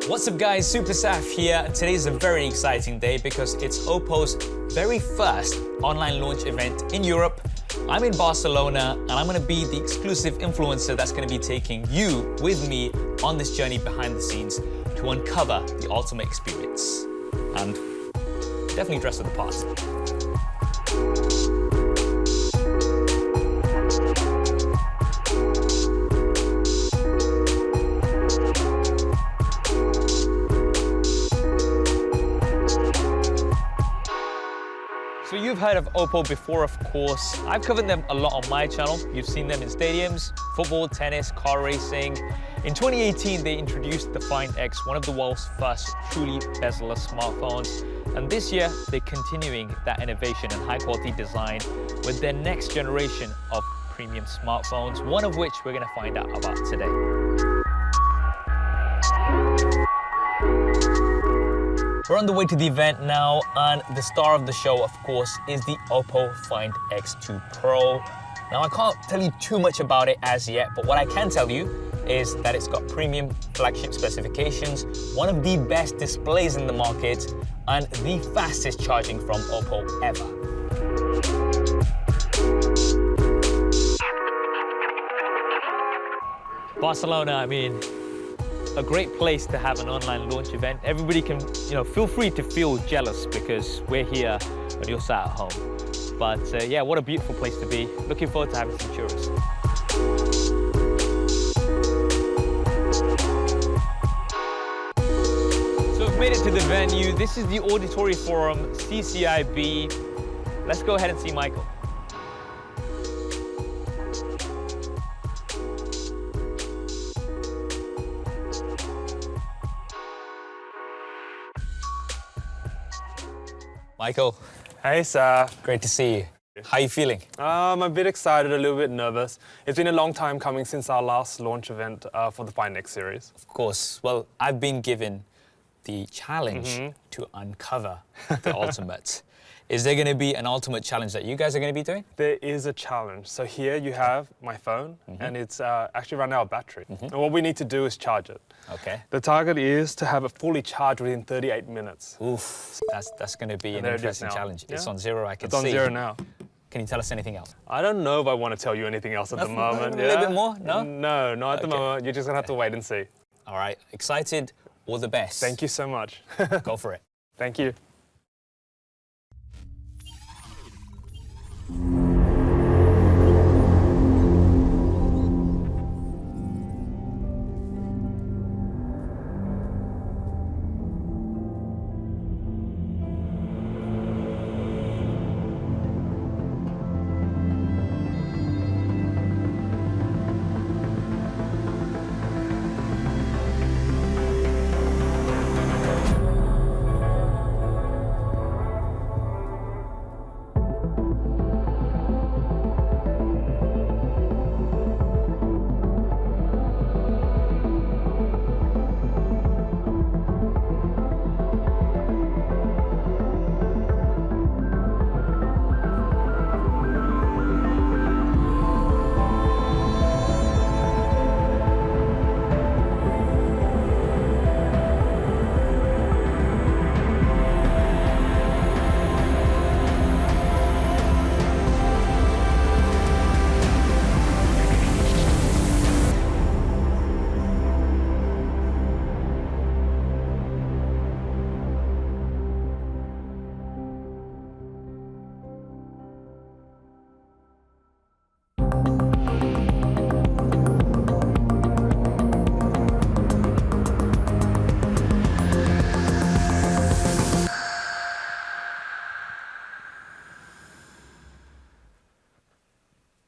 What's up guys, Super Saf here. Today is a very exciting day because it's OPPO's very first online launch event in Europe. I'm in Barcelona and I'm going to be the exclusive influencer that's going to be taking you with me on this journey behind the scenes to uncover the ultimate experience. And definitely dress for the part. So you've heard of OPPO before, of course. I've covered them a lot on my channel. You've seen them in stadiums, football, tennis, car racing. In 2018, they introduced the Find X, one of the world's first truly bezel-less smartphones. And this year, they're continuing that innovation and high-quality design with their next generation of premium smartphones, one of which we're going to find out about today. We're on the way to the event now, and the star of the show, of course, is the OPPO Find X2 Pro. Now, I can't tell you too much about it as yet, but what I can tell you is that it's got premium flagship specifications, one of the best displays in the market, and the fastest charging from OPPO ever. Barcelona, I mean, a great place to have an online launch event. Everybody can, feel free to feel jealous because we're here when you're sat at home. But yeah, what a beautiful place to be. Looking forward to having some churros. So we've made it to the venue. This is the Auditory Forum, CCIB. Let's go ahead and see Michael. Michael. Hey, Saf. Great to see you. How are you feeling? I'm a bit excited, a little bit nervous. It's been a long time coming since our last launch event for the Find X series. Of course. Well, I've been given the challenge to uncover the ultimate. Is there going to be an ultimate challenge that you guys are going to be doing? There is a challenge. So here you have my phone, and it's actually run out of battery. And what we need to do is charge it. Okay. The target is to have it fully charged within 38 minutes. Oof, that's going to be an interesting challenge. Yeah. It's on zero, I can see. It's on zero now. Can you tell us anything else? I don't know if I want to tell you anything else at the moment. A little bit more? No? No, not at the moment. You're just going to have to wait and see. All right. Excited? All the best. Thank you so much. Go for it. Thank you.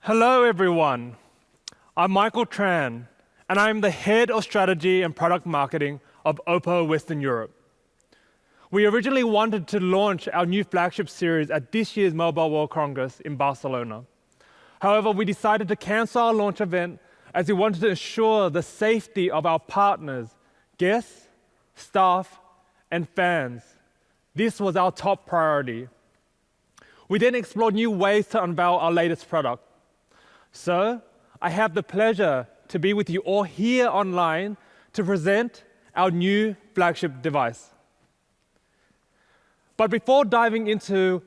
Hello, everyone. I'm Michael Tran, and I'm the Head of Strategy and Product Marketing of OPPO Western Europe. We originally wanted to launch our new flagship series at this year's Mobile World Congress in Barcelona. However, we decided to cancel our launch event as we wanted to ensure the safety of our partners, guests, staff, and fans. This was our top priority. We then explored new ways to unveil our latest product. So, I have the pleasure to be with you all here online to present our new flagship device. But before diving into,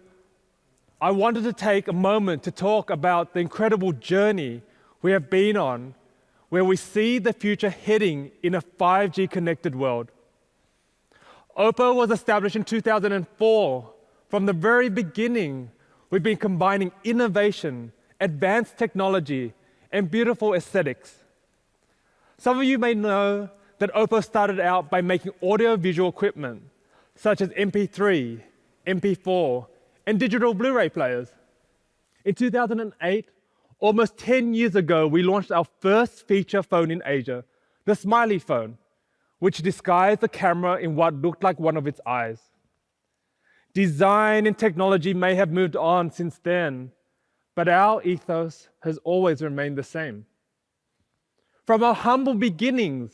I wanted to take a moment to talk about the incredible journey we have been on, where we see the future heading in a 5G connected world. OPPO was established in 2004. From the very beginning, we've been combining innovation, advanced technology, and beautiful aesthetics. Some of you may know that OPPO started out by making audio-visual equipment, such as MP3, MP4, and digital Blu-ray players. In 2008, almost 10 years ago, we launched our first feature phone in Asia, the Smiley phone, which disguised the camera in what looked like one of its eyes. Design and technology may have moved on since then, but our ethos has always remained the same. From our humble beginnings,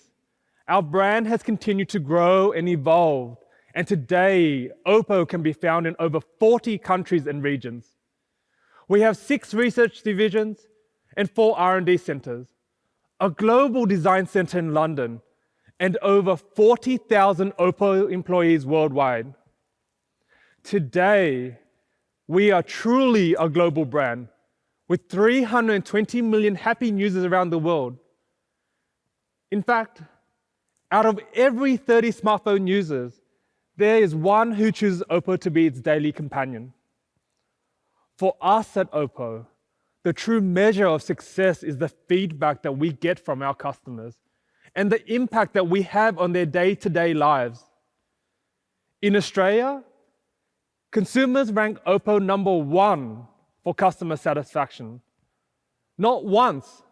our brand has continued to grow and evolve, and today, OPPO can be found in over 40 countries and regions. We have 6 research divisions and 4 R&D centers, a global design center in London, and over 40,000 OPPO employees worldwide. Today, we are truly a global brand with 320 million happy users around the world. In fact, out of every 30 smartphone users, there is one who chooses OPPO to be its daily companion. For us at OPPO, the true measure of success is the feedback that we get from our customers and the impact that we have on their day-to-day lives. In Australia, consumers rank OPPO number 1 for customer satisfaction. Not once,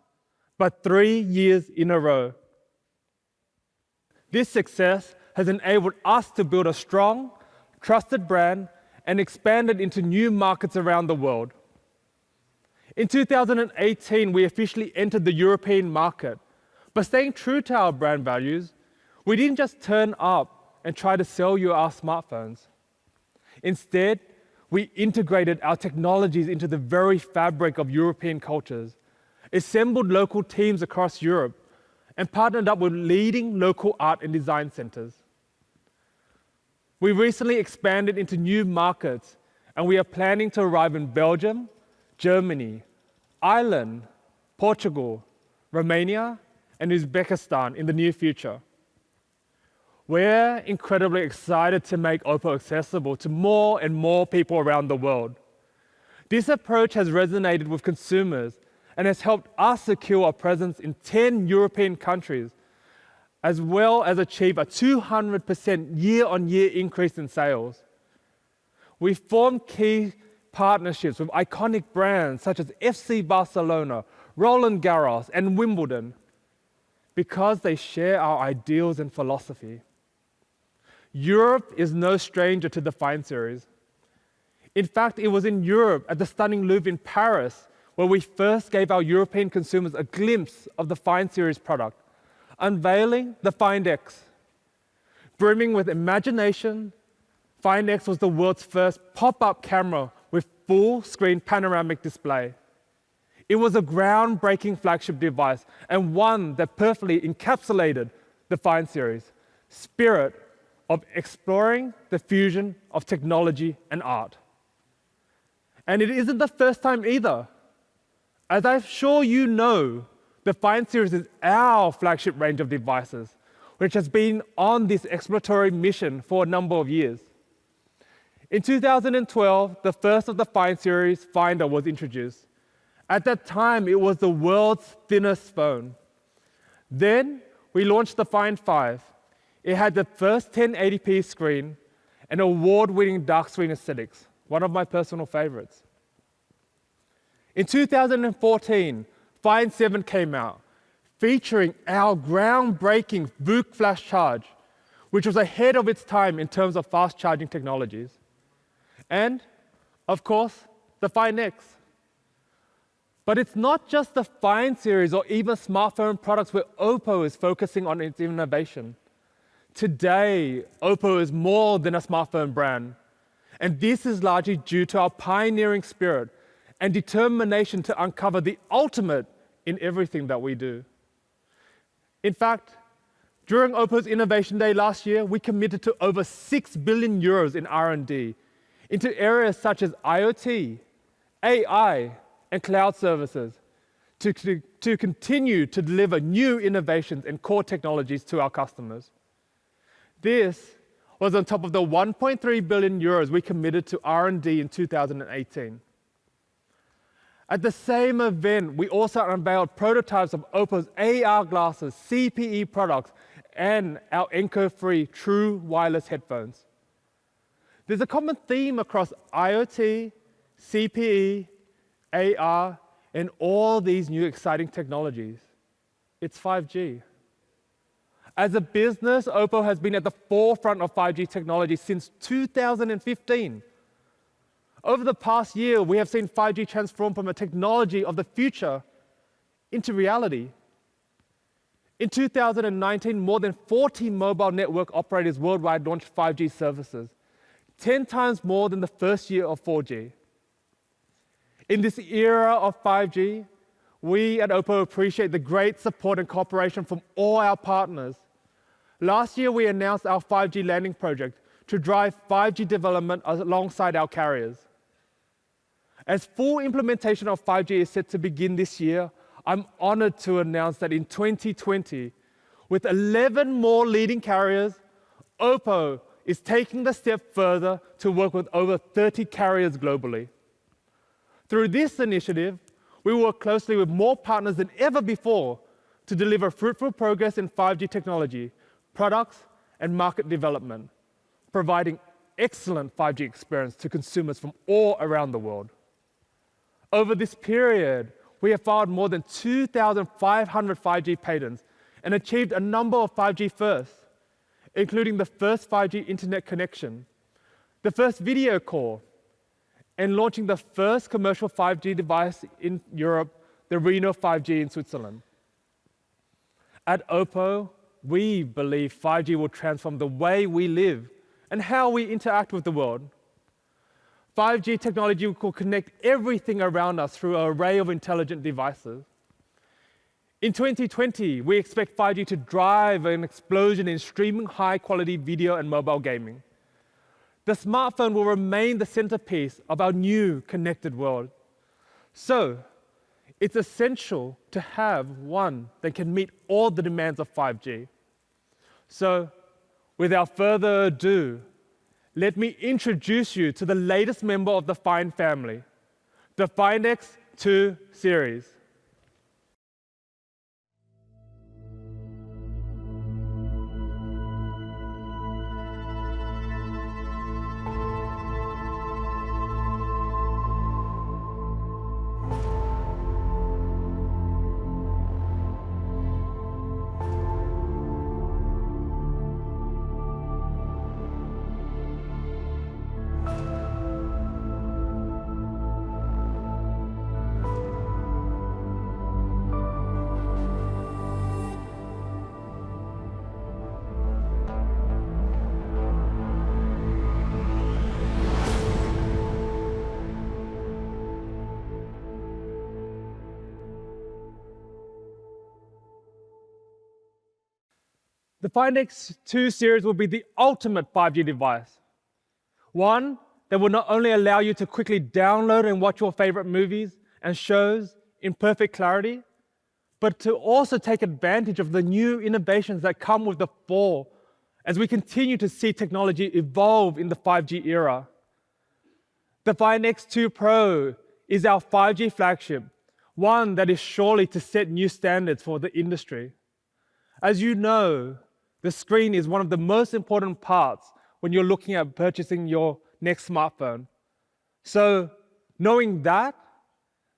but 3 years in a row. This success has enabled us to build a strong, trusted brand and expand it into new markets around the world. In 2018, we officially entered the European market. But staying true to our brand values, we didn't just turn up and try to sell you our smartphones. Instead, we integrated our technologies into the very fabric of European cultures, assembled local teams across Europe, and partnered up with leading local art and design centers. We recently expanded into new markets, and we are planning to arrive in Belgium, Germany, Ireland, Portugal, Romania, and Uzbekistan in the near future. We're incredibly excited to make OPPO accessible to more and more people around the world. This approach has resonated with consumers and has helped us secure a presence in 10 European countries, as well as achieve a 200% year-on-year increase in sales. We've formed key partnerships with iconic brands such as FC Barcelona, Roland Garros, and Wimbledon, because they share our ideals and philosophy. Europe is no stranger to the Find series. In fact, it was in Europe at the stunning Louvre in Paris where we first gave our European consumers a glimpse of the Find series product, unveiling the Find X. Brimming with imagination, Find X was the world's first pop-up camera with full-screen panoramic display. It was a groundbreaking flagship device and one that perfectly encapsulated the Find series' spirit of exploring the fusion of technology and art. And it isn't the first time either. As I'm sure you know, the Find series is our flagship range of devices, which has been on this exploratory mission for a number of years. In 2012, the first of the Find series Finder was introduced. At that time, it was the world's thinnest phone. Then, we launched the Find 5. It had the first 1080p screen and award-winning dark screen aesthetics, one of my personal favorites. In 2014, Find 7 came out, featuring our groundbreaking VOOC flash charge, which was ahead of its time in terms of fast charging technologies. And, of course, the Find X. But it's not just the Find series or even smartphone products where OPPO is focusing on its innovation. Today, OPPO is more than a smartphone brand. And this is largely due to our pioneering spirit and determination to uncover the ultimate in everything that we do. In fact, During OPPO's Innovation Day last year, we committed to over 6 billion euros in R&D into areas such as IoT, AI, and cloud services to continue to deliver new innovations and core technologies to our customers. This was on top of the 1.3 billion euros we committed to R&D in 2018. At the same event, we also unveiled prototypes of OPPO's AR glasses, CPE products, and our echo-free true wireless headphones. There's a common theme across IoT, CPE, AR, and all these new exciting technologies. It's 5G. As a business, OPPO has been at the forefront of 5G technology since 2015. Over the past year, we have seen 5G transform from a technology of the future into reality. In 2019, more than 40 mobile network operators worldwide launched 5G services, 10 times more than the first year of 4G. In this era of 5G, we at OPPO appreciate the great support and cooperation from all our partners. Last year, we announced our 5G landing project to drive 5G development alongside our carriers. As full implementation of 5G is set to begin this year, I'm honored to announce that in 2020, with 11 more leading carriers, OPPO is taking the step further to work with over 30 carriers globally. Through this initiative, we work closely with more partners than ever before to deliver fruitful progress in 5G technology, products, and market development, providing excellent 5G experience to consumers from all around the world. Over this period, we have filed more than 2,500 5G patents and achieved a number of 5G firsts, including the first 5G internet connection, the first video call, and launching the first commercial 5G device in Europe, the Reno 5G in Switzerland. At OPPO, we believe 5G will transform the way we live and how we interact with the world. 5G technology will connect everything around us through an array of intelligent devices. In 2020, we expect 5G to drive an explosion in streaming high-quality video and mobile gaming. The smartphone will remain the centerpiece of our new connected world. So, it's essential to have one that can meet all the demands of 5G. So, without further ado, let me introduce you to the latest member of the Find family, the Find X2 series. The Find X2 series will be the ultimate 5G device. One that will not only allow you to quickly download and watch your favorite movies and shows in perfect clarity, but to also take advantage of the new innovations that come with the 4 as we continue to see technology evolve in the 5G era. The Find X2 Pro is our 5G flagship, one that is surely to set new standards for the industry. As you know, the screen is one of the most important parts when you're looking at purchasing your next smartphone. So, knowing that,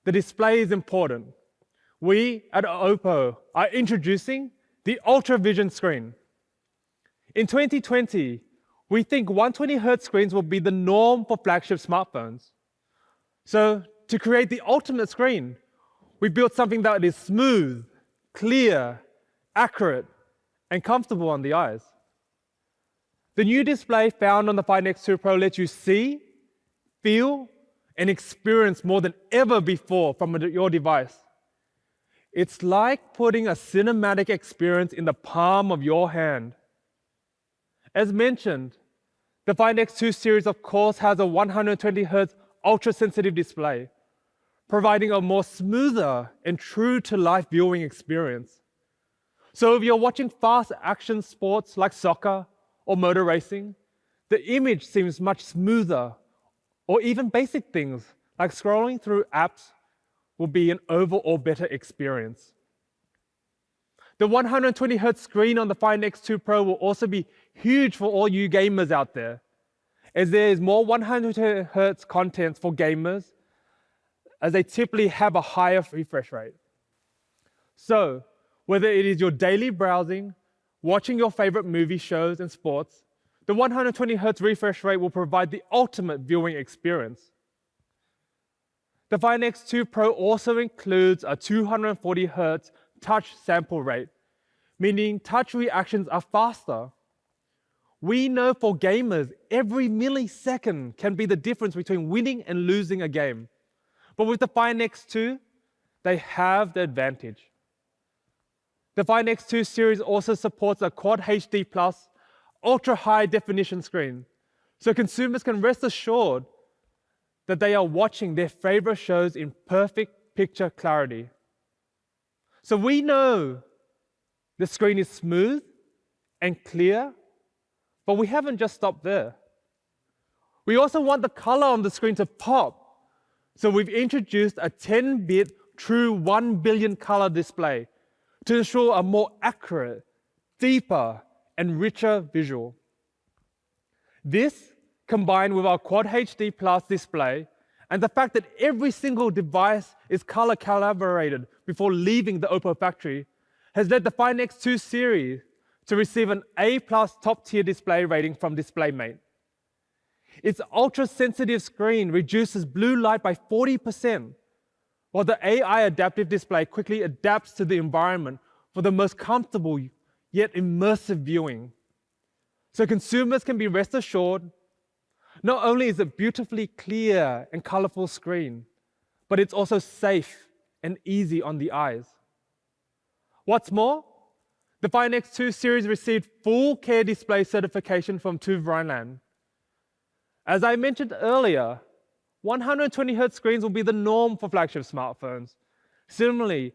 the display is important. We at OPPO are introducing the Ultra Vision screen. In 2020, we think 120 Hz screens will be the norm for flagship smartphones. So, to create the ultimate screen, we built something that is smooth, clear, accurate, and comfortable on the eyes. The new display found on the Find X2 Pro lets you see, feel, and experience more than ever before from your device. It's like putting a cinematic experience in the palm of your hand. As mentioned, the Find X2 series, of course, has a 120Hz ultra-sensitive display, providing a more smoother and true-to-life viewing experience. So if you're watching fast action sports like soccer or motor racing, the image seems much smoother, or even basic things like scrolling through apps will be an overall better experience. The 120Hz screen on the Find X2 Pro will also be huge for all you gamers out there, as there is more 120Hz content for gamers, as they typically have a higher refresh rate. So, whether it is your daily browsing, watching your favorite movie shows and sports, the 120Hz refresh rate will provide the ultimate viewing experience. The Find X2 Pro also includes a 240Hz touch sample rate, meaning touch reactions are faster. We know for gamers, every millisecond can be the difference between winning and losing a game. But with the Find X2, they have the advantage. The Find X2 series also supports a Quad HD Plus ultra high definition screen, so consumers can rest assured that they are watching their favorite shows in perfect picture clarity. So we know the screen is smooth and clear, but we haven't just stopped there. We also want the color on the screen to pop, so we've introduced a 10-bit true 1 billion color display to ensure a more accurate, deeper, and richer visual. This, combined with our Quad HD Plus display and the fact that every single device is color calibrated before leaving the OPPO factory, has led the Find X2 series to receive an A+ top tier display rating from DisplayMate. Its ultra-sensitive screen reduces blue light by 40%, while the AI adaptive display quickly adapts to the environment for the most comfortable yet immersive viewing. So consumers can be rest assured, not only is it beautifully clear and colorful screen, but it's also safe and easy on the eyes. What's more, the Find X2 series received full care display certification from TÜV Rheinland. As I mentioned earlier, 120Hz screens will be the norm for flagship smartphones. Similarly,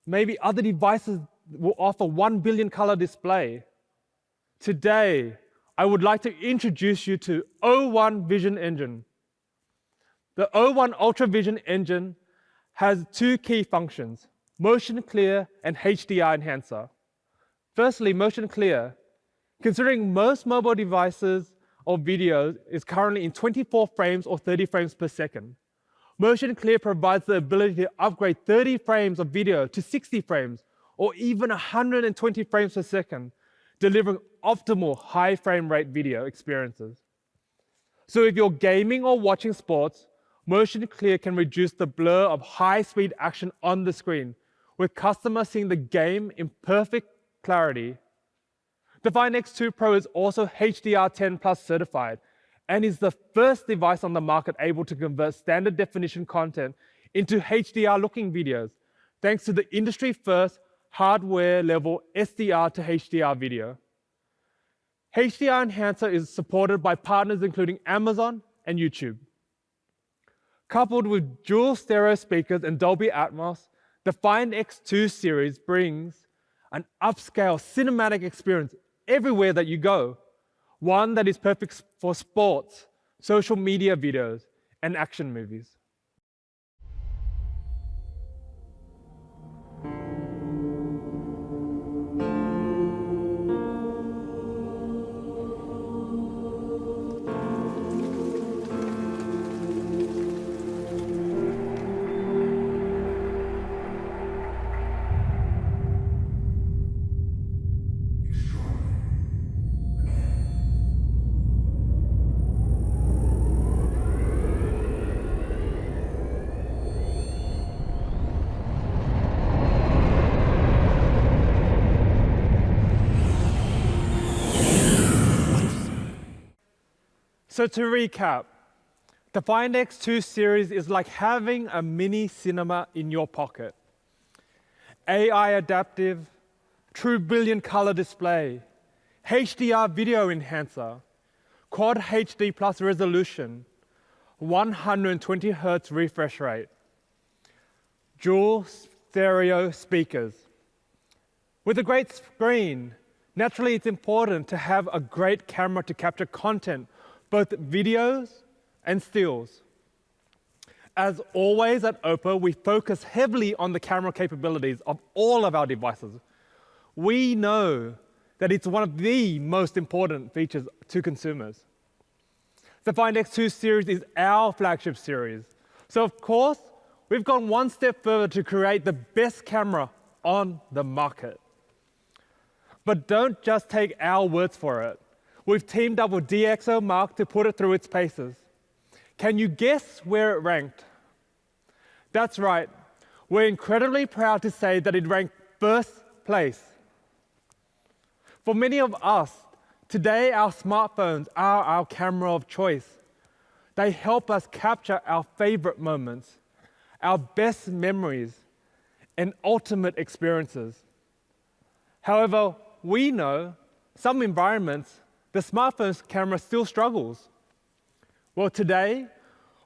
maybe other devices will offer 1 billion color display. Today, I would like to introduce you to O1 Vision Engine. The O1 Ultra Vision Engine has two key functions, motion clear and HDR enhancer. Firstly, motion clear. Considering most mobile devices or videos is currently in 24 frames or 30 frames per second, motion clear provides the ability to upgrade 30 frames of video to 60 frames or even 120 frames per second, delivering optimal high frame rate video experiences. So if you're gaming or watching sports, motion clear can reduce the blur of high-speed action on the screen, with customers seeing the game in perfect clarity. The Find X2 Pro is also HDR10 Plus certified and is the first device on the market able to convert standard definition content into HDR-looking videos, thanks to the industry-first hardware-level SDR to HDR video. HDR Enhancer is supported by partners including Amazon and YouTube. Coupled with dual stereo speakers and Dolby Atmos, the Find X2 series brings an upscale cinematic experience everywhere that you go, one that is perfect for sports, social media videos, and action movies. So to recap, the Find X2 series is like having a mini cinema in your pocket. AI adaptive, true brilliant color display, HDR video enhancer, Quad HD plus resolution, 120 Hz refresh rate, dual stereo speakers. With a great screen, naturally it's important to have a great camera to capture content, both videos and stills. As always at OPPO, we focus heavily on the camera capabilities of all of our devices. We know that it's one of the most important features to consumers. The Find X2 series is our flagship series. So of course, we've gone one step further to create the best camera on the market. But don't just take our words for it. We've teamed up with DxOMark to put it through its paces. Can you guess where it ranked? That's right. We're incredibly proud to say that it ranked first place. For many of us, today our smartphones are our camera of choice. They help us capture our favorite moments, our best memories, and ultimate experiences. However, we know some environments, the smartphone's camera still struggles. Well, today,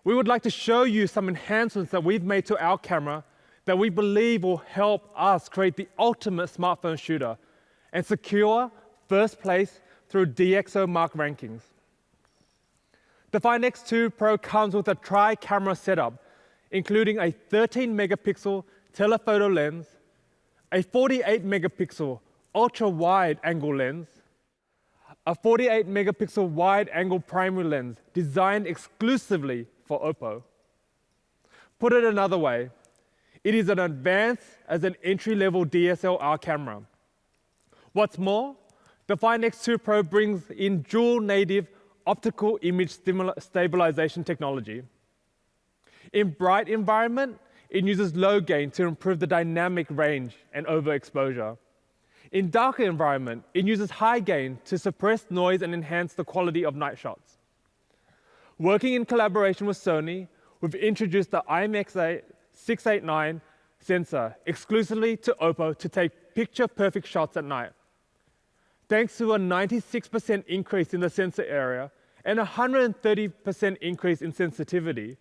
we would like to show you some enhancements that we've made to our camera that we believe will help us create the ultimate smartphone shooter and secure first place through DxOMark rankings. The Find X2 Pro comes with a tri-camera setup, including a 13-megapixel telephoto lens, a 48-megapixel ultra-wide angle lens, a 48-megapixel wide-angle primary lens designed exclusively for OPPO. Put it another way, it is as advanced as an entry-level DSLR camera. What's more, the Find X2 Pro brings in dual native optical image stabilization technology. In bright environment, it uses low gain to improve the dynamic range and overexposure. In darker environment, it uses high gain to suppress noise and enhance the quality of night shots. Working in collaboration with Sony, we've introduced the IMX689 sensor exclusively to OPPO to take picture-perfect shots at night. Thanks to a 96% increase in the sensor area and a 130% increase in sensitivity,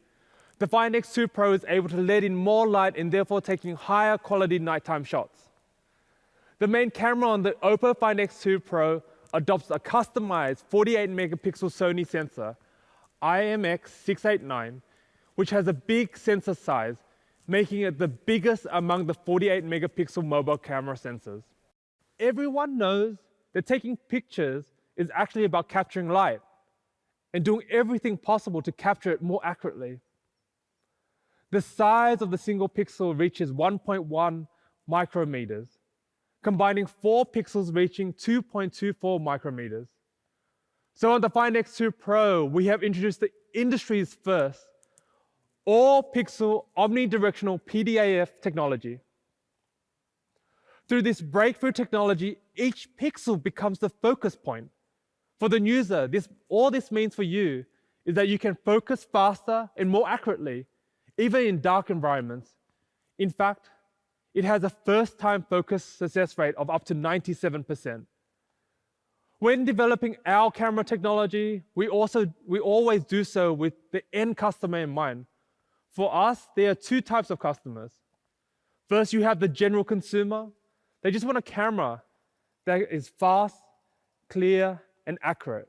the Find X2 Pro is able to let in more light and therefore taking higher quality nighttime shots. The main camera on the OPPO Find X2 Pro adopts a customized 48-megapixel Sony sensor, IMX689, which has a big sensor size, making it the biggest among the 48-megapixel mobile camera sensors. Everyone knows that taking pictures is actually about capturing light and doing everything possible to capture it more accurately. The size of the single pixel reaches 1.1 micrometers, combining 4 pixels reaching 2.24 micrometers. So on the Find X2 Pro, we have introduced the industry's first all-pixel omnidirectional PDAF technology. Through this breakthrough technology, each pixel becomes the focus point. For the user, all this means for you is that you can focus faster and more accurately, even in dark environments. In fact, it has a first-time focus success rate of up to 97%. When developing our camera technology, we always do so with the end customer in mind. For us, there are two types of customers. First, you have the general consumer. They just want a camera that is fast, clear, and accurate.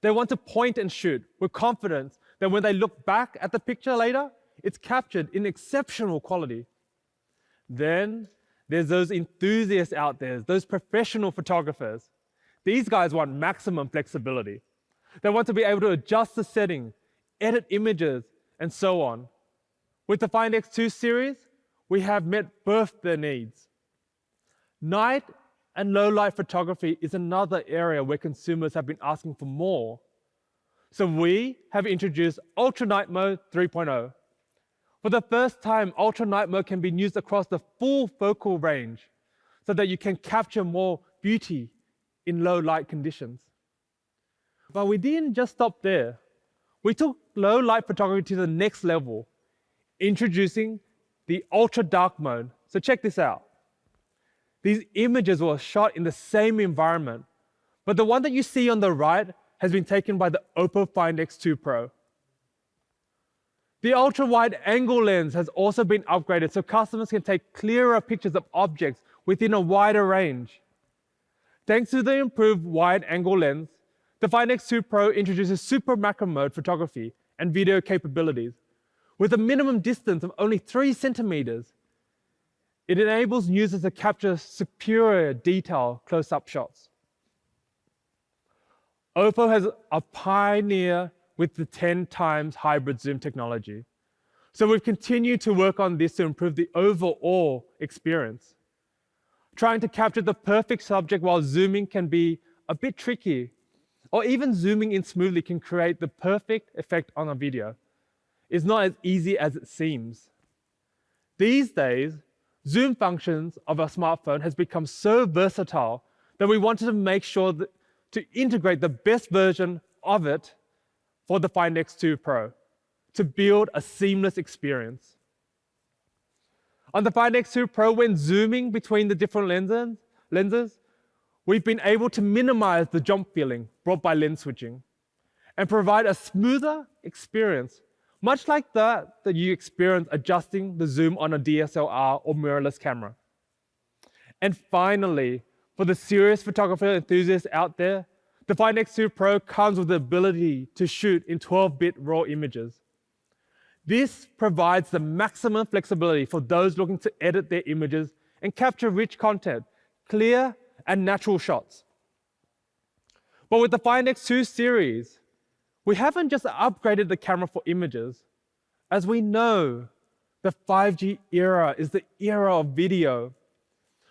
They want to point and shoot with confidence that when they look back at the picture later, it's captured in exceptional quality. Then there's those enthusiasts out there, those professional photographers. These guys want maximum flexibility. They want to be able to adjust the setting, edit images, and so on. With the Find X2 series, we have met both their needs. Night and low light photography is another area where consumers have been asking for more. So we have introduced Ultra Night Mode 3.0. For the first time, Ultra Night Mode can be used across the full focal range so that you can capture more beauty in low light conditions. But we didn't just stop there. We took low light photography to the next level, introducing the Ultra Dark Mode So check this out. These images were shot in the same environment, but the one that you see on the right has been taken by the OPPO Find X2 Pro. The ultra-wide angle lens has also been upgraded so customers can take clearer pictures of objects within a wider range. Thanks to the improved wide angle lens, the Find X2 Pro introduces super macro mode photography and video capabilities. With a minimum distance of only 3 centimeters, it enables users to capture superior detail close-up shots. OPPO has a pioneer with the 10 times hybrid zoom technology. So we've continued to work on this to improve the overall experience. Trying to capture the perfect subject while zooming can be a bit tricky, or even zooming in smoothly can create the perfect effect on a video. It's not as easy as it seems. These days, zoom functions of our smartphone has become so versatile that we wanted to make sure to integrate the best version of it for the Find X2 Pro to build a seamless experience. On the Find X2 Pro, when zooming between the different lenses, we've been able to minimize the jump feeling brought by lens switching and provide a smoother experience, much like that you experience adjusting the zoom on a DSLR or mirrorless camera. And finally, for the serious photographer enthusiasts out there, the Find X2 Pro comes with the ability to shoot in 12-bit RAW images. This provides the maximum flexibility for those looking to edit their images and capture rich content, clear and natural shots. But with the Find X2 series, we haven't just upgraded the camera for images. As we know, the 5G era is the era of video.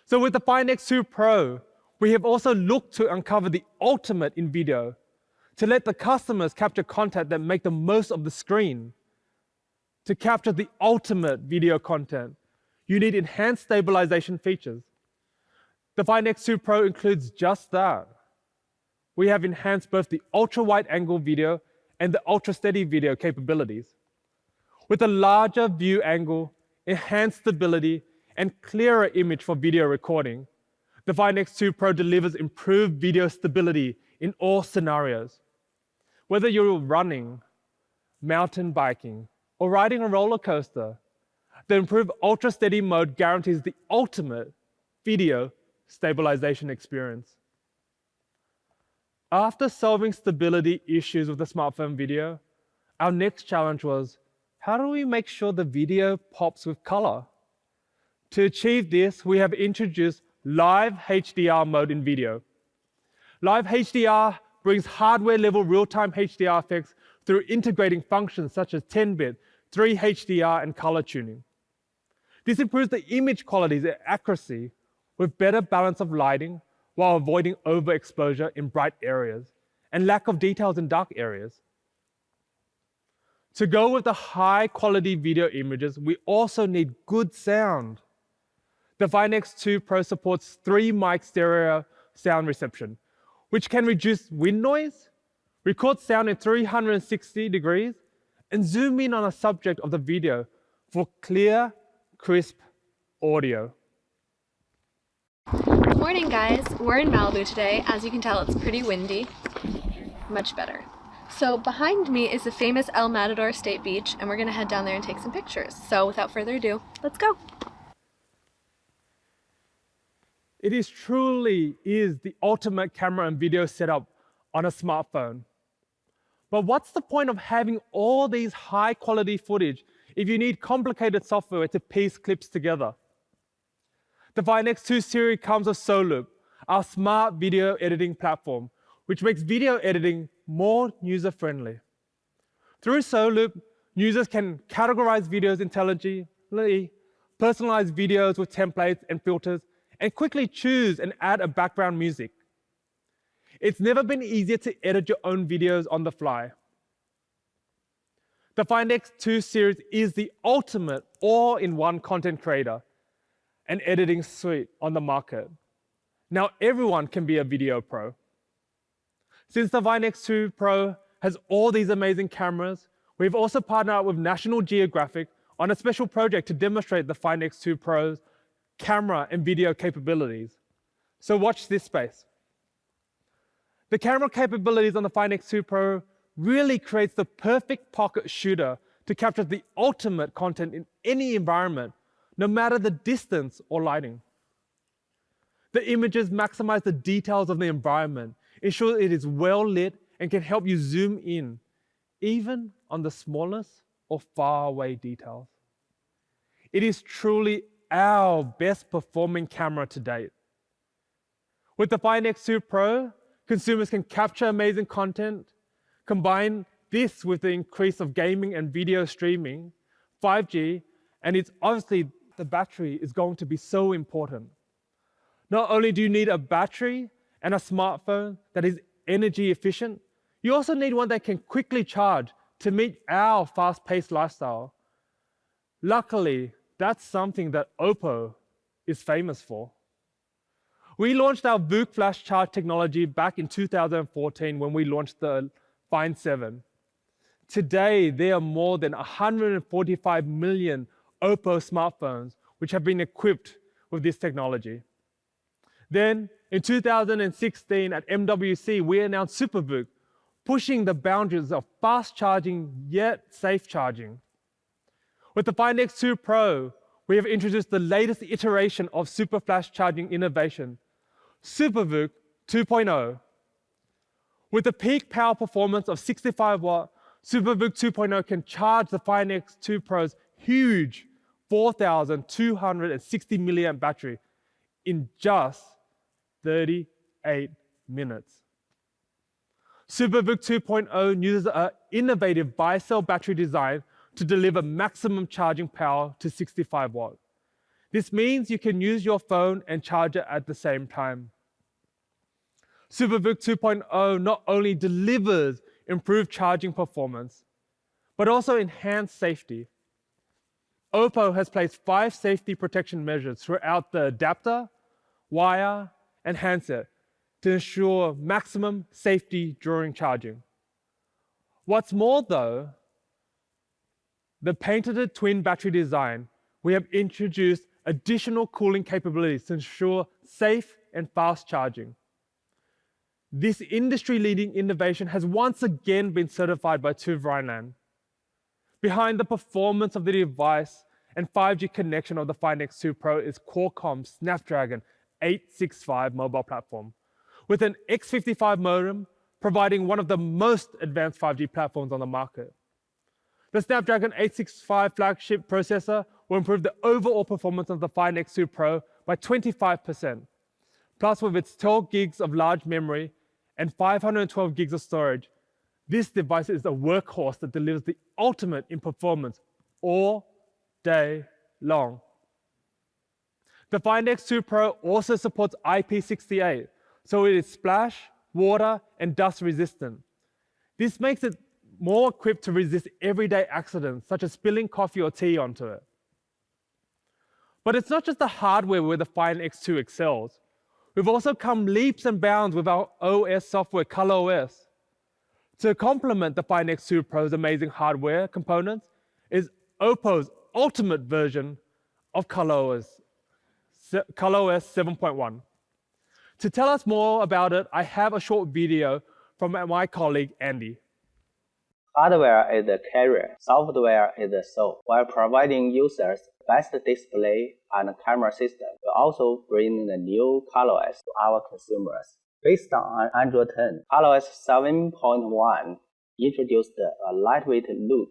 So with the Find X2 Pro, we have also looked to uncover the ultimate in video, to let the customers capture content that make the most of the screen. To capture the ultimate video content, you need enhanced stabilization features. The Find X2 Pro includes just that. We have enhanced both the ultra-wide angle video and the ultra-steady video capabilities. With a larger view angle, enhanced stability, and clearer image for video recording, the Find X2 Pro delivers improved video stability in all scenarios. Whether you're running, mountain biking, or riding a roller coaster, the improved ultra-steady mode guarantees the ultimate video stabilization experience. After solving stability issues with the smartphone video, our next challenge was, how do we make sure the video pops with color? To achieve this, we have introduced Live HDR mode in video. Live HDR brings hardware-level real-time HDR effects through integrating functions such as 10-bit, 3 HDR, and color tuning. This improves the image quality and accuracy with better balance of lighting while avoiding overexposure in bright areas and lack of details in dark areas. To go with the high-quality video images, we also need good sound. The Find X2 Pro supports 3-mic stereo sound reception, which can reduce wind noise, record sound in 360 degrees, and zoom in on a subject of the video for clear, crisp audio. Morning guys, we're in Malibu today. As you can tell, it's pretty windy. Much better. So behind me is the famous El Matador State Beach, and we're gonna head down there and take some pictures. So without further ado, let's go. It truly is the ultimate camera and video setup on a smartphone. But what's the point of having all these high quality footage if you need complicated software to piece clips together? The Find X2 series comes with SoLoop, our smart video editing platform, which makes video editing more user-friendly. Through SoLoop, users can categorize videos intelligently, personalize videos with templates and filters, and quickly choose and add a background music. It's never been easier to edit your own videos on the fly. The Find X2 series is the ultimate all-in-one content creator and editing suite on the market. Now everyone can be a video pro. Since the Find X2 Pro has all these amazing cameras, we've also partnered up with National Geographic on a special project to demonstrate the Find X2 Pro's camera and video capabilities. So watch this space. The camera capabilities on the Find X2 Pro really creates the perfect pocket shooter to capture the ultimate content in any environment, no matter the distance or lighting. The images maximize the details of the environment, ensure it is well lit, and can help you zoom in, even on the smallest or far away details. It is truly our best performing camera to date. With the Find X2 Pro, consumers can capture amazing content, combine this with the increase of gaming and video streaming, 5G, and it's obviously the battery is going to be so important. Not only do you need a battery and a smartphone that is energy efficient, you also need one that can quickly charge to meet our fast-paced lifestyle. Luckily, that's something that OPPO is famous for. We launched our VOOC flash charge technology back in 2014 when we launched the Find 7. Today, there are more than 145 million OPPO smartphones which have been equipped with this technology. Then, in 2016 at MWC, we announced SuperVOOC, pushing the boundaries of fast charging yet safe charging. With the Find X2 Pro, we have introduced the latest iteration of super flash charging innovation, SuperVOOC 2.0. With a peak power performance of 65 watt, SuperVOOC 2.0 can charge the Find X2 Pro's huge 4,260 milliamp battery in just 38 minutes. SuperVOOC 2.0 uses an innovative bi-cell battery design to deliver maximum charging power to 65 watts. This means you can use your phone and charge it at the same time. SuperVOOC 2.0 not only delivers improved charging performance, but also enhanced safety. OPPO has placed 5 safety protection measures throughout the adapter, wire, and handset to ensure maximum safety during charging. What's more though, the patented twin battery design, we have introduced additional cooling capabilities to ensure safe and fast charging. This industry-leading innovation has once again been certified by TÜV Rheinland. Behind the performance of the device and 5G connection of the Find X2 Pro is Qualcomm's Snapdragon 865 mobile platform, with an X55 modem providing one of the most advanced 5G platforms on the market. The Snapdragon 865 flagship processor will improve the overall performance of the Find X2 Pro by 25%. Plus, with its 12 gigs of large memory and 512 gigs of storage, this device is a workhorse that delivers the ultimate in performance all day long. The Find X2 Pro also supports IP68, so it is splash, water, and dust resistant. This makes it more equipped to resist everyday accidents, such as spilling coffee or tea onto it. But it's not just the hardware where the Find X2 excels. We've also come leaps and bounds with our OS software, ColorOS. To complement the Find X2 Pro's amazing hardware components is OPPO's ultimate version of ColorOS 7.1. To tell us more about it, I have a short video from my colleague, Andy. Hardware is the carrier, software is the soul. While providing users best display and camera system, we also bring the new ColorOS to our consumers. Based on Android 10, ColorOS 7.1 introduced a lightweight look,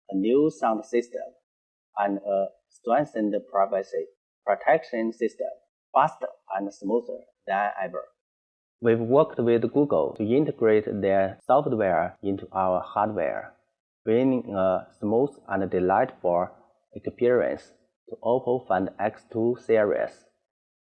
a new sound system, and a strengthened privacy protection system, faster and smoother than ever. We've worked with Google to integrate their software into our hardware, bringing a smooth and delightful experience to OPPO Find X2 series.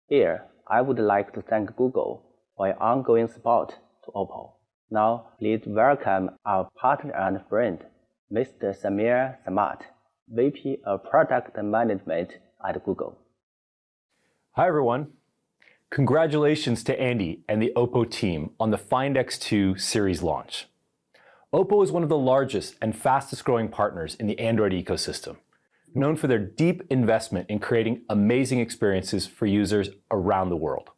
Here, I would like to thank Google for your ongoing support to OPPO. Now, please welcome our partner and friend, Mr. Samir Samat, VP of Product Management at Google. Hi, everyone. Congratulations to Andy and the OPPO team on the Find X2 series launch. OPPO is one of the largest and fastest growing partners in the Android ecosystem. known for their deep investment in creating amazing experiences for users around the world.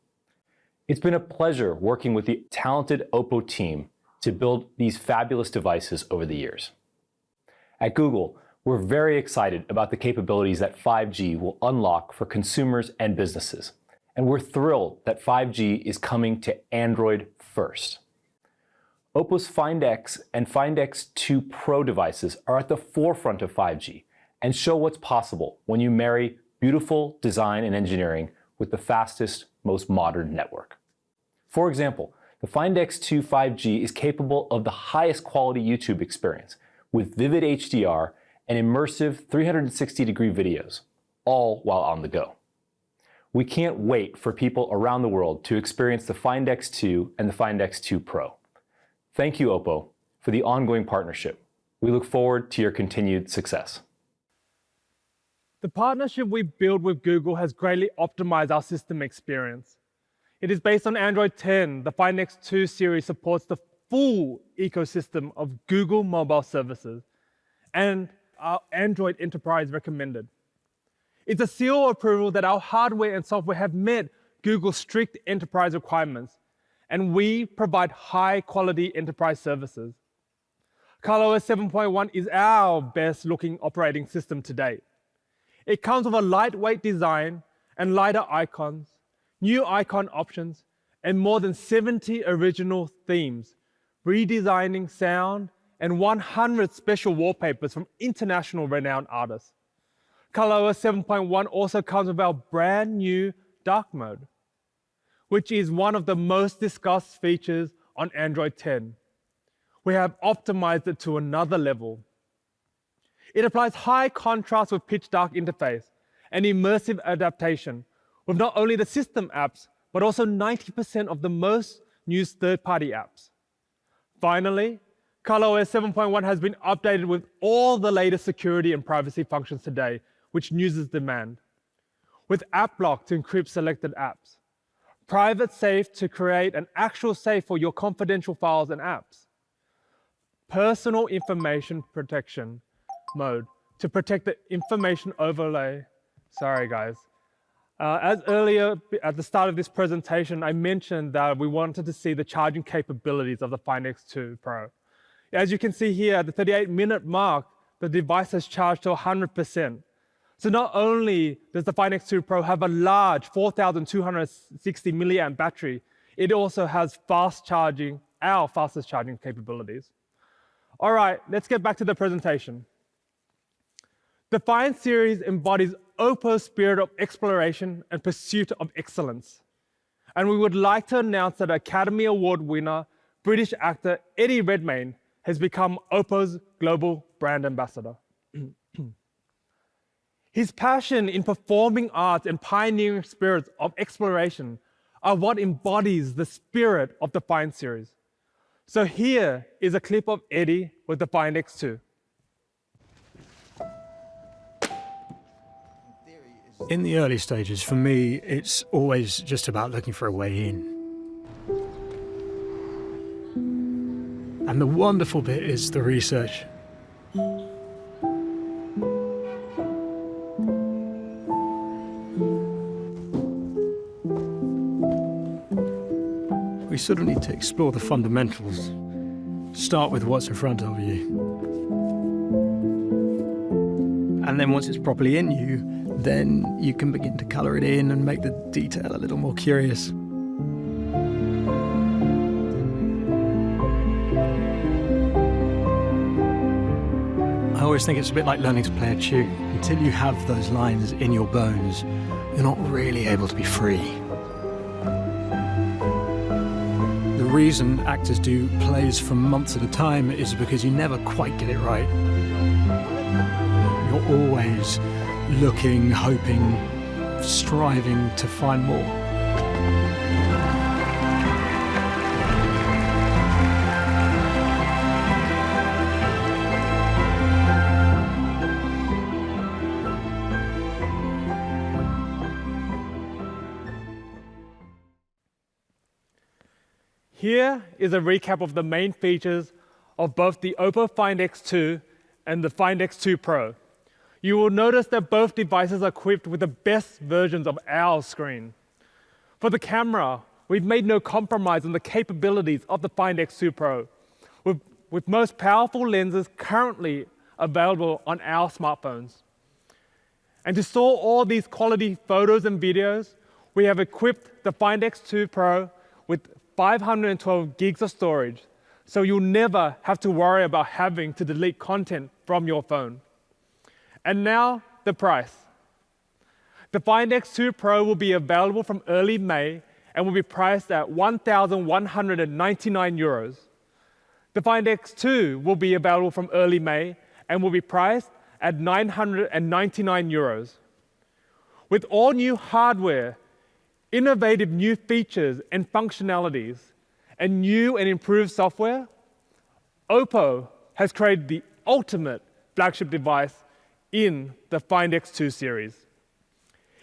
It's been a pleasure working with the talented OPPO team to build these fabulous devices over the years. At Google, we're very excited about the capabilities that 5G will unlock for consumers and businesses, and we're thrilled that 5G is coming to Android first. OPPO's Find X and Find X2 Pro devices are at the forefront of 5G and show what's possible when you marry beautiful design and engineering with the fastest, most modern network. For example, the Find X2 5G is capable of the highest quality YouTube experience with vivid HDR and immersive 360-degree videos, all while on the go. We can't wait for people around the world to experience the Find X2 and the Find X2 Pro. Thank you, OPPO, for the ongoing partnership. We look forward to your continued success. The partnership we build with Google has greatly optimized our system experience. It is based on Android 10. The Find X2 series supports the full ecosystem of Google mobile services and our Android Enterprise recommended. It's a seal of approval that our hardware and software have met Google's strict enterprise requirements, and we provide high-quality enterprise services. ColorOS 7.1 is our best-looking operating system to date. It comes with a lightweight design and lighter icons, new icon options, and more than 70 original themes, redesigning sound, and 100 special wallpapers from international renowned artists. ColorOS 7.1 also comes with our brand new dark mode, which is one of the most discussed features on Android 10. We have optimized it to another level. It applies high contrast with pitch dark interface and immersive adaptation with not only the system apps, but also 90% of the most used third-party apps. Finally, ColorOS 7.1 has been updated with all the latest security and privacy functions today, which users demand. With App Block to encrypt selected apps, Private Safe to create an actual safe for your confidential files and apps, Personal Information Protection mode to protect the information overlay. Sorry, guys. As earlier at the start of this presentation, I mentioned that we wanted to see the charging capabilities of the Find X2 Pro. As you can see here, at the 38-minute mark, the device has charged to 100%. So not only does the Find X2 Pro have a large 4,260 milliamp battery, it also has fast charging, our fastest charging capabilities. All right, let's get back to the presentation. The Find series embodies OPPO's spirit of exploration and pursuit of excellence. And we would like to announce that Academy Award winner, British actor Eddie Redmayne has become OPPO's global brand ambassador. His passion in performing arts and pioneering spirits of exploration are what embodies the spirit of the Find series. So here is a clip of Eddie with the Find X2. In the early stages, for me, it's always just about looking for a way in. And the wonderful bit is the research. We sort of need to explore the fundamentals. Start with what's in front of you. And then once it's properly in you, then you can begin to colour it in and make the detail a little more curious. I always think it's a bit like learning to play a tune. Until you have those lines in your bones, you're not really able to be free. The reason actors do plays for months at a time is because you never quite get it right. You're always looking, hoping, striving to find more. Here is a recap of the main features of both the OPPO Find X2 and the Find X2 Pro. You will notice that both devices are equipped with the best versions of our screen. For the camera, we've made no compromise on the capabilities of the Find X2 Pro, with most powerful lenses currently available on our smartphones. And to store all these quality photos and videos, we have equipped the Find X2 Pro with 512 gigs of storage, so you'll never have to worry about having to delete content from your phone. And now, the price. The Find X2 Pro will be available from early May and will be priced at 1,199 euros. The Find X2 will be available from early May and will be priced at 999 euros. With all new hardware, innovative new features and functionalities, and new and improved software, OPPO has created the ultimate flagship device in the Find X2 series.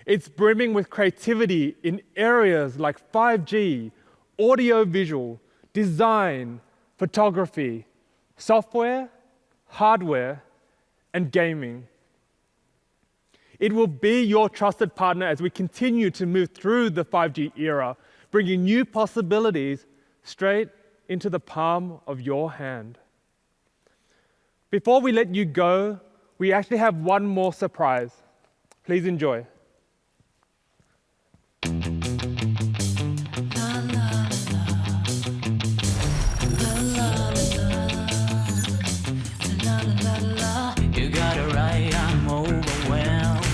It's brimming with creativity in areas like 5G, audio-visual, design, photography, software, hardware, and gaming. It will be your trusted partner as we continue to move through the 5G era, bringing new possibilities straight into the palm of your hand. Before we let you go, we actually have one more surprise. Please enjoy. You got it right, I'm overwhelmed.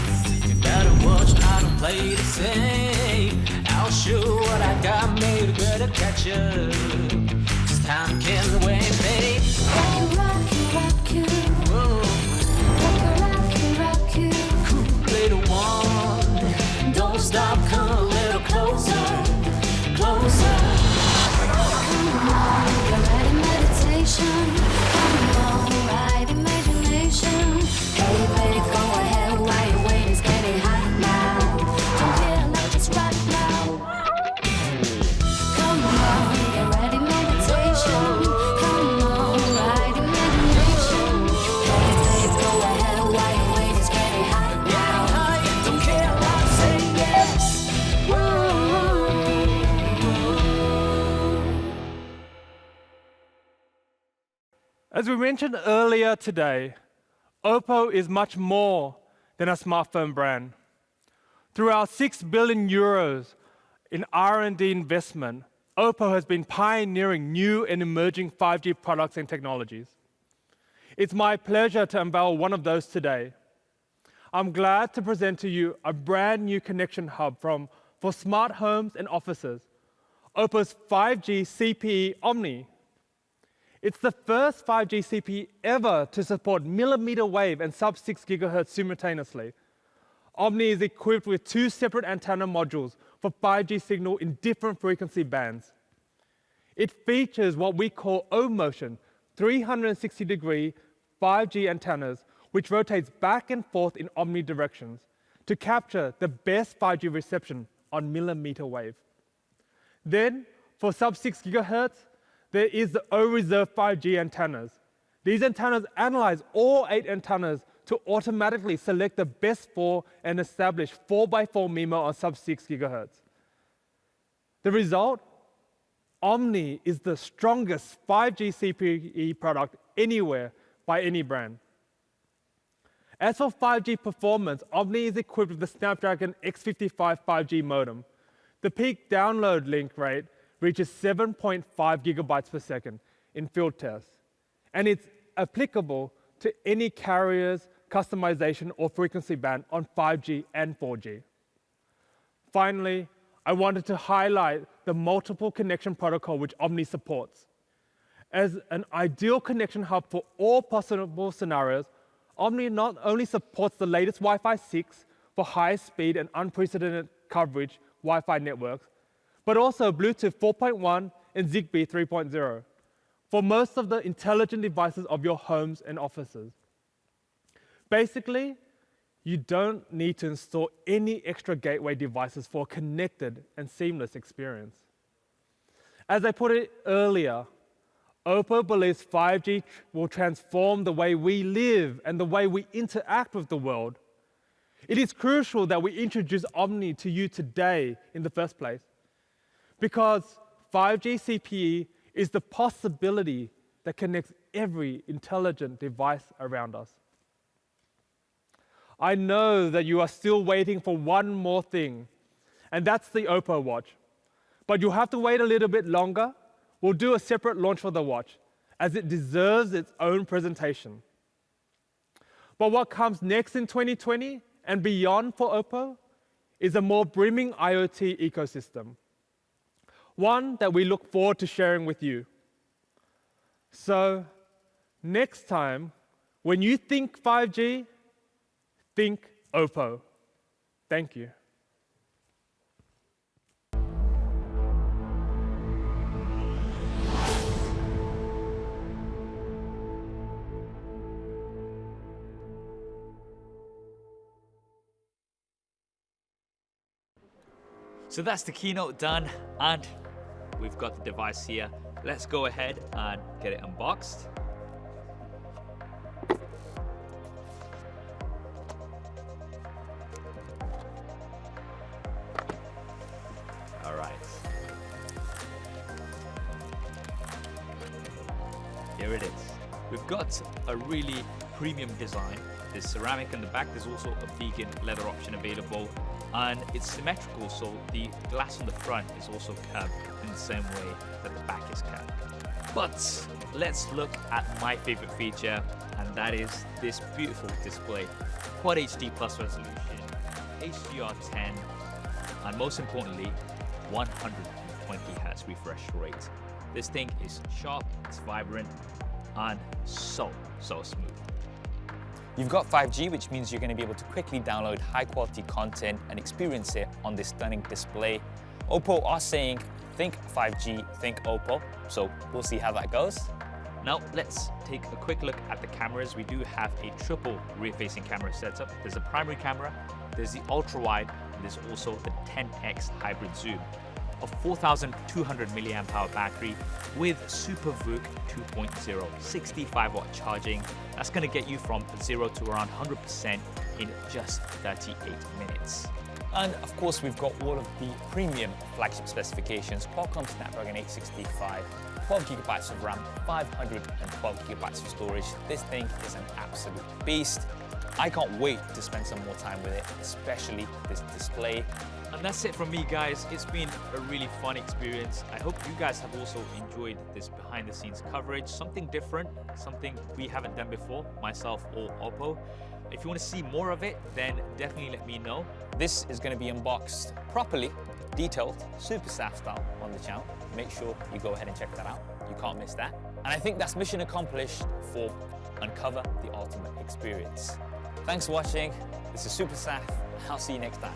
You better watch, I don't play the same. I'll show what I got, made better catch up. This time can't wait, babe. Rock you. Whoa, Rock you. cool little one. Don't stop, come a little closer, closer. Come on, you're right in meditation. Come on, right imagination. Hey, babe, go ahead while you wait. It's getting hot now. Don't get like it's right now. Come on, you're right in meditation. Come on, right imagination. Hey, babe, go ahead while you wait. It's getting hot now. Don't care, I say yes. As we mentioned earlier today, OPPO is much more than a smartphone brand. Through our 6 billion euros in R&D investment, OPPO has been pioneering new and emerging 5G products and technologies. It's my pleasure to unveil one of those today. I'm glad to present to you a brand new connection hub for smart homes and offices, OPPO's 5G CPE Omni. It's the first 5G CPE ever to support millimeter wave and sub-6 GHz simultaneously. Omni is equipped with 2 separate antenna modules for 5G signal in different frequency bands. It features what we call O-motion, 360-degree 5G antennas, which rotates back and forth in Omni directions to capture the best 5G reception on millimeter wave. Then, for sub-6 GHz, there is the O-reserve 5G antennas. These antennas analyze all 8 antennas to automatically select the best 4 and establish 4x4 MIMO on sub-6 GHz. The result? Omni is the strongest 5G CPE product anywhere by any brand. As for 5G performance, Omni is equipped with the Snapdragon X55 5G modem. The peak download link rate reaches 7.5 gigabytes per second in field tests, and it's applicable to any carrier's customization or frequency band on 5G and 4G. Finally, I wanted to highlight the multiple connection protocol which Omni supports. As an ideal connection hub for all possible scenarios, Omni not only supports the latest Wi-Fi 6 for high speed and unprecedented coverage Wi-Fi networks, but also Bluetooth 4.1 and Zigbee 3.0 for most of the intelligent devices of your homes and offices. Basically, you don't need to install any extra gateway devices for a connected and seamless experience. As I put it earlier, OPPO believes 5G will transform the way we live and the way we interact with the world. It is crucial that we introduce Omni to you today in the first place, because 5G CPE is the possibility that connects every intelligent device around us. I know that you are still waiting for one more thing, and that's the OPPO watch. But you'll have to wait a little bit longer. We'll do a separate launch for the watch, as it deserves its own presentation. But what comes next in 2020 and beyond for OPPO is a more brimming IoT ecosystem, one that we look forward to sharing with you. So next time, when you think 5G, think OPPO. Thank you. So that's the keynote done, and we've got the device here. Let's go ahead and get it unboxed. All right. Here it is. We've got a really premium design. There's ceramic on the back. There's also a vegan leather option available. And it's symmetrical, so the glass on the front is also curved in the same way that the back is curved. But let's look at my favorite feature, and that is this beautiful display. Quad HD plus resolution, HDR10, and most importantly, 120 Hz refresh rate. This thing is sharp, it's vibrant, and so smooth. You've got 5G, which means you're going to be able to quickly download high-quality content and experience it on this stunning display. OPPO are saying, think 5G, think OPPO, so we'll see how that goes. Now, let's take a quick look at the cameras. We do have a triple rear-facing camera setup. There's a primary camera, there's the ultra-wide, and there's also the 10x hybrid zoom. A 4,200 milliamp hour battery with SuperVOOC 2.0, 65-watt charging. That's going to get you from 0 to around 100% in just 38 minutes. And of course, we've got all of the premium flagship specifications: Qualcomm Snapdragon 865, 12 gigabytes of RAM, 512 gigabytes of storage. This thing is an absolute beast. I can't wait to spend some more time with it, especially this display. And that's it from me, guys. It's been a really fun experience. I hope you guys have also enjoyed this behind the scenes coverage, something different, something we haven't done before, myself or OPPO. If you want to see more of it, then definitely let me know. This is going to be unboxed properly, detailed, super SAF style on the channel. Make sure you go ahead and check that out. You can't miss that. And I think that's mission accomplished for Uncover the Ultimate Experience. Thanks for watching. This is Super SAF. I'll see you next time.